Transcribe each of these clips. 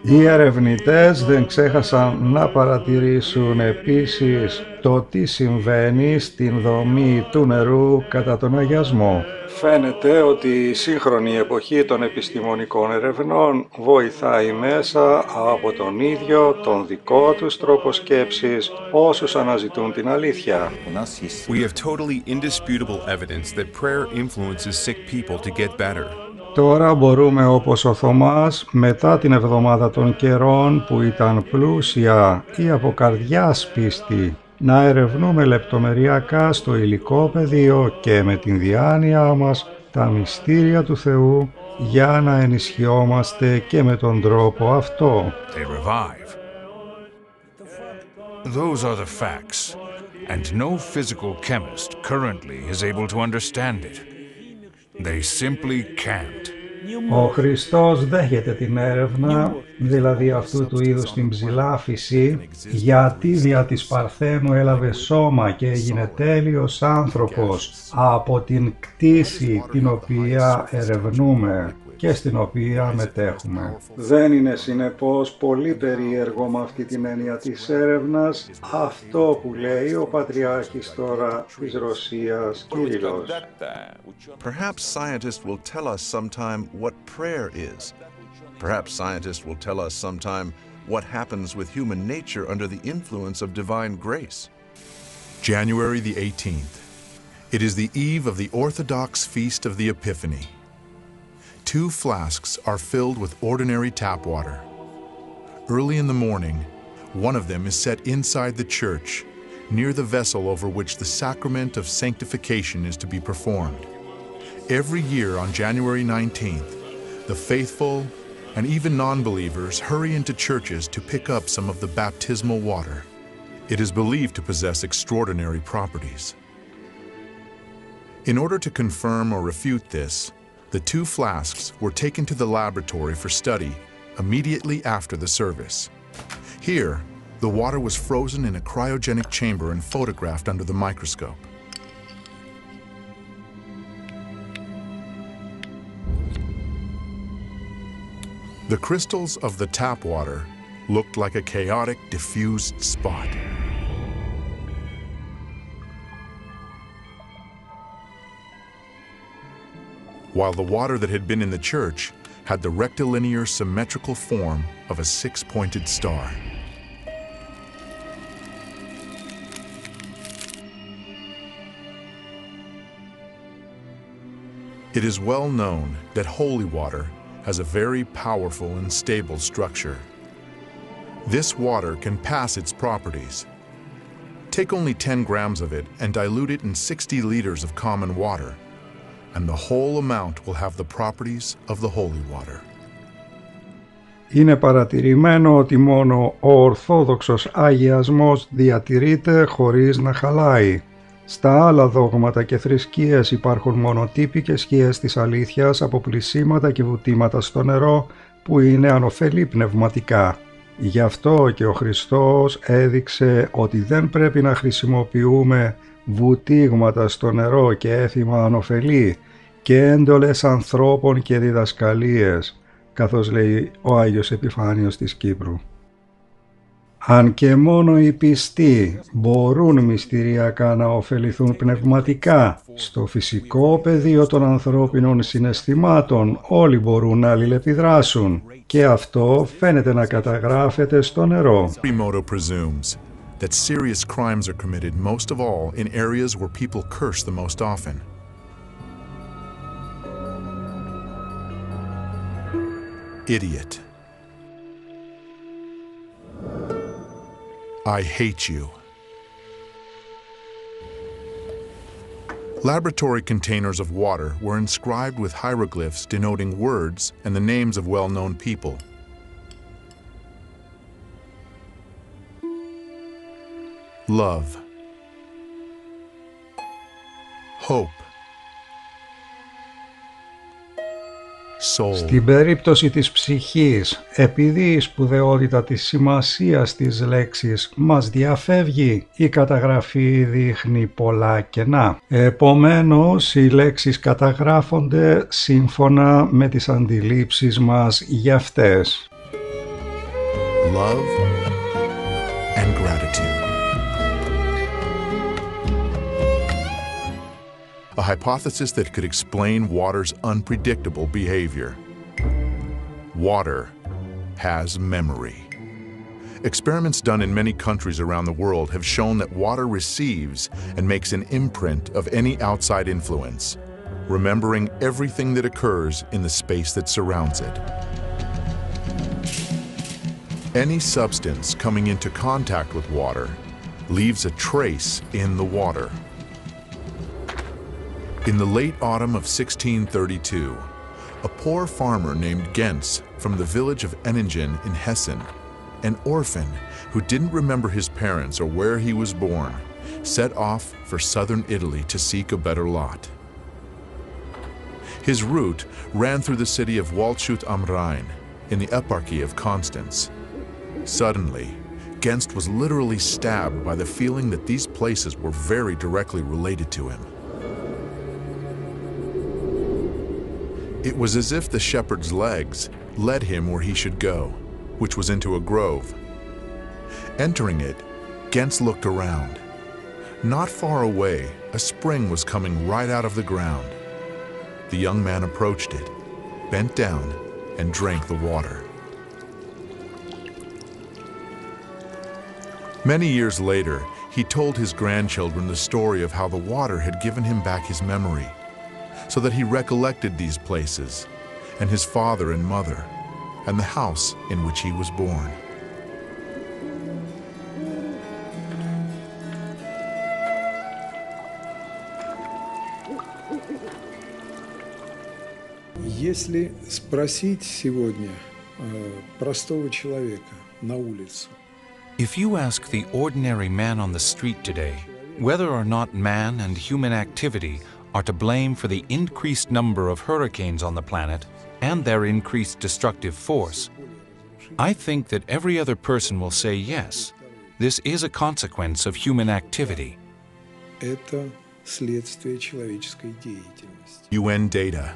Οι ερευνητές δεν ξέχασαν να παρατηρήσουν επίσης το τι συμβαίνει στην δομή του νερού κατά τον αγιασμό. Φαίνεται ότι η σύγχρονη εποχή των επιστημονικών ερευνών βοηθάει μέσα από τον ίδιο τον δικό τους τρόπο σκέψης όσους αναζητούν την αλήθεια. We have totally indisputable evidence that prayer influences sick people to get better. Τώρα μπορούμε όπως ο Θωμάς μετά την εβδομάδα των καιρών που ήταν πλούσια ή από καρδιάς πίστη να ερευνούμε λεπτομεριακά στο υλικό πεδίο και με την διάνοιά μας τα μυστήρια του Θεού για να ενισχυόμαστε και με τον τρόπο αυτό. They revive. Those are the facts, and no physical chemist currently is able to understand it. They simply can't. Ο Χριστός δέχεται την έρευνα, δηλαδή αυτού του είδους την ψηλάφιση, γιατί δια της Παρθένου έλαβε σώμα και έγινε τέλειος άνθρωπος από την κτήση την οποία ερευνούμε και στην οποία μετέχουμε. Δεν είναι συνεπώς πολύ περίεργο με αυτή την έννοια της έρευνας αυτό που λέει ο Πατριάρχης τώρα της Ρωσίας, Κύριλλος. Perhaps scientists will tell us sometime what prayer is. Perhaps scientists will tell us sometime what happens with human nature under the influence of divine grace. January the 18th. It is the eve of the Orthodox feast of the Epiphany. 2 flasks are filled with ordinary tap water. Early in the morning, one of them is set inside the church, near the vessel over which the sacrament of sanctification is to be performed. Every year on January 19th, the faithful and even non-believers hurry into churches to pick up some of the baptismal water. It is believed to possess extraordinary properties. In order to confirm or refute this, the 2 flasks were taken to the laboratory for study immediately after the service. Here, the water was frozen in a cryogenic chamber and photographed under the microscope. The crystals of the tap water looked like a chaotic, diffused spot. While the water that had been in the church had the rectilinear symmetrical form of a 6-pointed star. It is well known that holy water has a very powerful and stable structure. This water can pass its properties. Take only 10 grams of it and dilute it in 60 liters of common water, and the whole amount will have the properties of the holy water. Είναι παρατηρημένο ότι μόνο ο ορθόδοξος αγιασμός διατηρείται χωρίς να χαλάει. Στα άλλα δόγματα και θρησκείες υπάρχουν μονοτύπικες σκιές της αλήθειας από πλυσίματα και βουτήματα στο νερό που είναι ανωφελή πνευματικά. Γι' αυτό και ο Χριστός έδειξε ότι δεν πρέπει να χρησιμοποιούμε βουτήγματα στο νερό και έθιμα ανωφελή και έντολες ανθρώπων και διδασκαλίες, καθώς λέει ο Άγιος Επιφάνιος της Κύπρου. Αν και μόνο οι πιστοί μπορούν μυστηριακά να ωφεληθούν πνευματικά, στο φυσικό πεδίο των ανθρώπινων συναισθημάτων όλοι μπορούν να αλληλεπιδράσουν και αυτό φαίνεται να καταγράφεται στο νερό. That serious crimes are committed most of all in areas where people curse the most often. Idiot. I hate you. Laboratory containers of water were inscribed with hieroglyphs denoting words and the names of well-known people. Love, hope, soul. Στην περίπτωση της ψυχής, επειδή η σπουδαιότητα της σημασίας της λέξης μας διαφεύγει, η καταγραφή δείχνει πολλά κενά. Επομένως, οι λέξεις καταγράφονται σύμφωνα με τις αντιλήψεις μας για αυτές. Love and gratitude. A hypothesis that could explain water's unpredictable behavior. Water has memory. Experiments done in many countries around the world have shown that water receives and makes an imprint of any outside influence, remembering everything that occurs in the space that surrounds it. Any substance coming into contact with water leaves a trace in the water. In the late autumn of 1632, a poor farmer named Gens from the village of Enningen in Hessen, an orphan who didn't remember his parents or where he was born, set off for southern Italy to seek a better lot. His route ran through the city of Waldshut am Rhein in the eparchy of Constance. Suddenly, Gens was literally stabbed by the feeling that these places were very directly related to him. It was as if the shepherd's legs led him where he should go, which was into a grove. Entering it, Gens looked around. Not far away, a spring was coming right out of the ground. The young man approached it, bent down, and drank the water. Many years later, he told his grandchildren the story of how the water had given him back his memory, so that he recollected these places, and his father and mother, and the house in which he was born. Если спросить сегодня простого человека на улицу, If you ask the ordinary man on the street today whether or not man and human activity are to blame for the increased number of hurricanes on the planet and their increased destructive force, I think that every other person will say yes, this is a consequence of human activity. это следствие человеческой деятельности. UN data.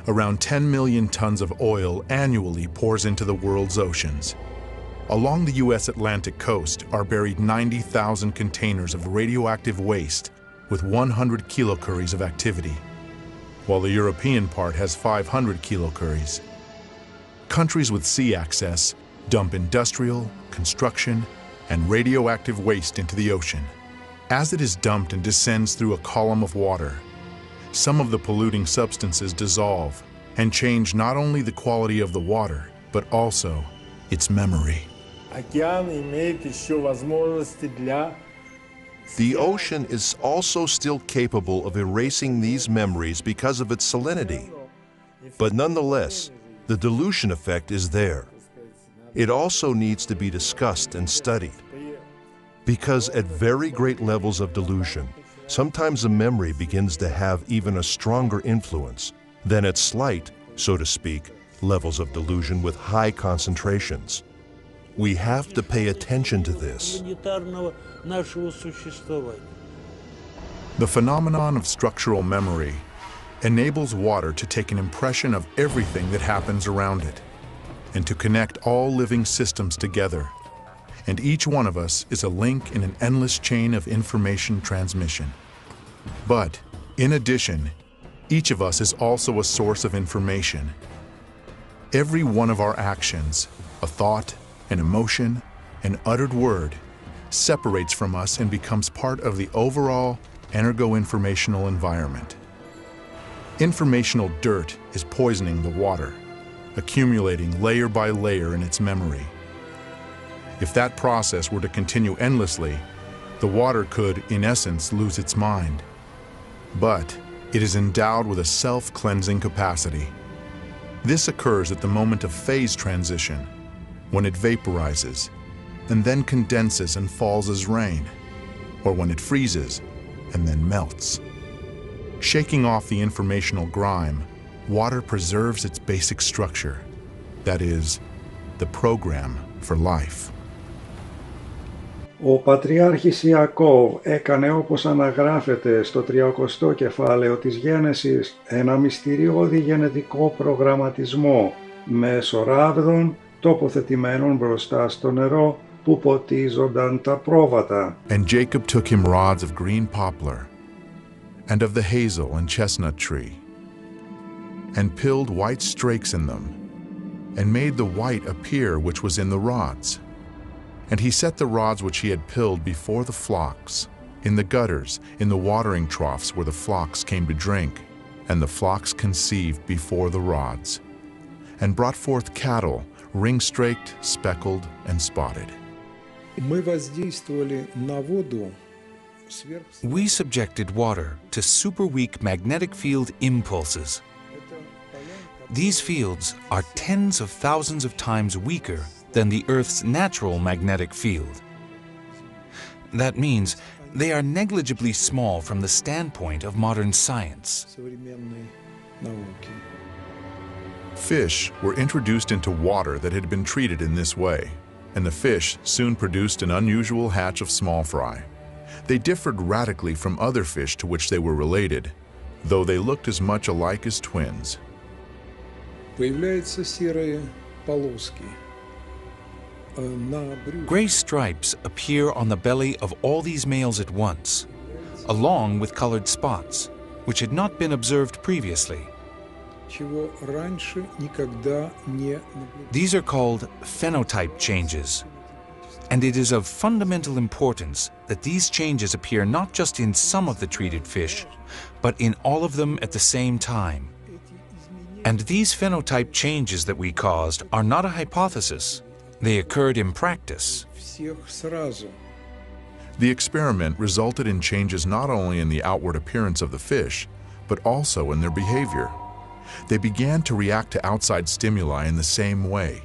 Around 10 million tons of oil annually pours into the world's oceans. Along the U.S. Atlantic coast are buried 90,000 containers of radioactive waste with 100 kilocuries of activity, while the European part has 500 kilocuries. Countries with sea access dump industrial, construction, and radioactive waste into the ocean. As it is dumped and descends through a column of water, some of the polluting substances dissolve and change not only the quality of the water, but also its memory. The ocean is also still capable of erasing these memories because of its salinity. But nonetheless, the dilution effect is there. It also needs to be discussed and studied. Because at very great levels of dilution, sometimes a memory begins to have even a stronger influence than at slight, so to speak, levels of delusion with high concentrations. We have to pay attention to this. The phenomenon of structural memory enables water to take an impression of everything that happens around it and to connect all living systems together. And each one of us is a link in an endless chain of information transmission. But, in addition, each of us is also a source of information. Every one of our actions, a thought, an emotion, an uttered word, separates from us and becomes part of the overall energo-informational environment. Informational dirt is poisoning the water, accumulating layer by layer in its memory. If that process were to continue endlessly, the water could, in essence, lose its mind. But it is endowed with a self-cleansing capacity. This occurs at the moment of phase transition, when it vaporizes, and then condenses and falls as rain, or when it freezes and then melts. Shaking off the informational grime, water preserves its basic structure, that is, the program for life. Ο Πατριάρχης Ιακώβ έκανε, όπως αναγράφεται στο 30ο κεφάλαιο της Γένεσης, ένα μυστηριώδη γενετικό προγραμματισμό μέσω ράβδων τοποθετημένων μπροστά στο νερό που ποτίζονταν τα πρόβατα. And Jacob took him rods of green poplar, and of the hazel and chestnut tree, and pilled white strakes in them, and made the white appear which was in the rods. And he set the rods which he had pilled before the flocks, in the gutters, in the watering troughs where the flocks came to drink, and the flocks conceived before the rods, and brought forth cattle, ring-straked, speckled, and spotted. We subjected water to super-weak magnetic field impulses. These fields are tens of thousands of times weaker than the Earth's natural magnetic field. That means they are negligibly small from the standpoint of modern science. Fish were introduced into water that had been treated in this way, and the fish soon produced an unusual hatch of small fry. They differed radically from other fish to which they were related, though they looked as much alike as twins. Gray stripes appear on the belly of all these males at once, along with colored spots, which had not been observed previously. These are called phenotype changes, and it is of fundamental importance that these changes appear not just in some of the treated fish, but in all of them at the same time. And these phenotype changes that we caused are not a hypothesis. They occurred in practice. The experiment resulted in changes not only in the outward appearance of the fish, but also in their behavior. They began to react to outside stimuli in the same way.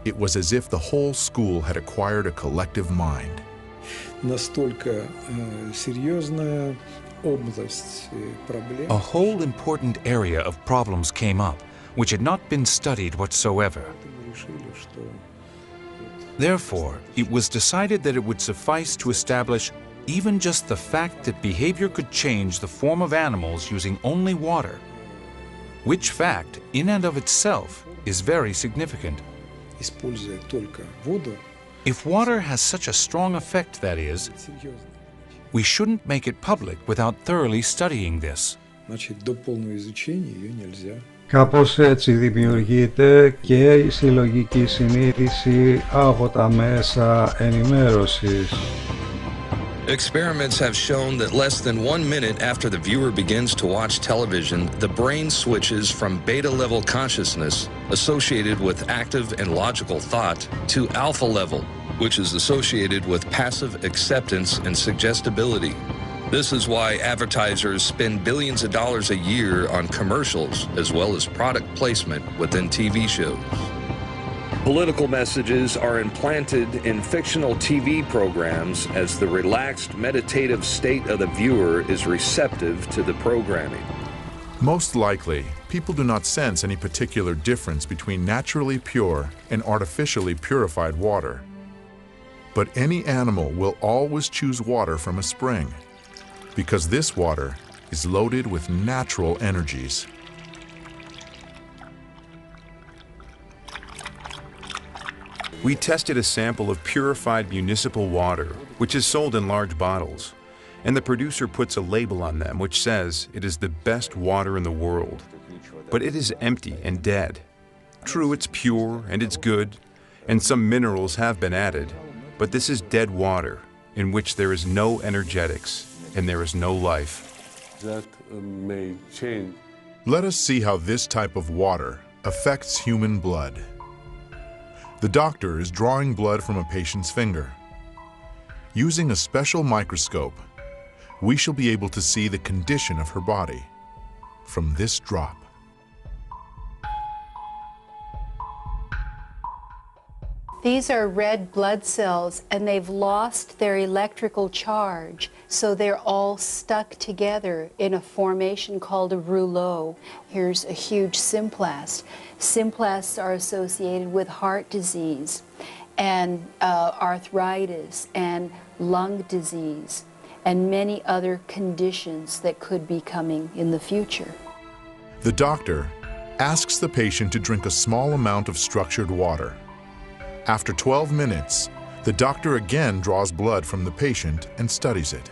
It was as if the whole school had acquired a collective mind. A whole important area of problems came up, which had not been studied whatsoever. Therefore, it was decided that it would suffice to establish even just the fact that behavior could change the form of animals using only water, which fact, in and of itself, is very significant. If water has such a strong effect, that is, we shouldn't make it public without thoroughly studying this. Κάπως έτσι δημιουργείται και η συλλογική συνείδηση από τα μέσα ενημέρωσης. Experiments have shown that less than 1 minute after the viewer begins to watch television, the brain switches from beta-level consciousness, associated with active and logical thought, to alpha level, which is associated with passive acceptance and suggestibility. This is why advertisers spend billions of dollars a year on commercials, as well as product placement within TV shows. Political messages are implanted in fictional TV programs as the relaxed, meditative state of the viewer is receptive to the programming. Most likely, people do not sense any particular difference between naturally pure and artificially purified water. But any animal will always choose water from a spring, because this water is loaded with natural energies. We tested a sample of purified municipal water, which is sold in large bottles, and the producer puts a label on them which says it is the best water in the world. But it is empty and dead. True, it's pure and it's good, and some minerals have been added, but this is dead water in which there is no energetics and there is no life. That may change. Let us see how this type of water affects human blood. The doctor is drawing blood from a patient's finger. Using a special microscope, we shall be able to see the condition of her body from this drop. These are red blood cells, and they've lost their electrical charge, so they're all stuck together in a formation called a rouleau. Here's a huge symplast. Symplasts are associated with heart disease and arthritis and lung disease and many other conditions that could be coming in the future. The doctor asks the patient to drink a small amount of structured water. After 12 minutes, the doctor again draws blood from the patient and studies it.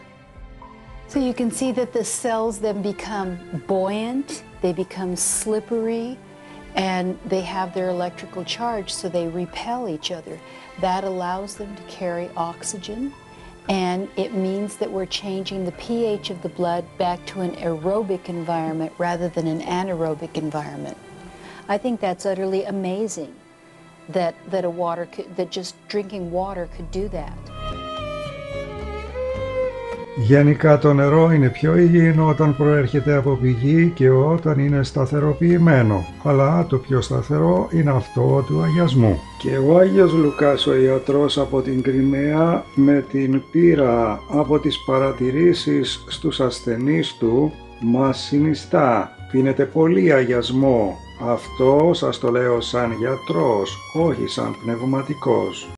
So you can see that the cells then become buoyant, they become slippery, and they have their electrical charge, so they repel each other. That allows them to carry oxygen, and it means that we're changing the pH of the blood back to an aerobic environment rather than an anaerobic environment. I think that's utterly amazing that just drinking water could do that. Γενικά το νερό είναι πιο υγιεινό όταν προέρχεται από πηγή και όταν είναι σταθεροποιημένο, αλλά το πιο σταθερό είναι αυτό του αγιασμού. Και ο Άγιος Λουκάς, ο ιατρός από την Κριμαία, με την πείρα από τις παρατηρήσεις στους ασθενείς του, μας συνιστά: πίνετε πολύ αγιασμό. Αυτό σας το λέω σαν γιατρός, όχι σαν πνευματικός.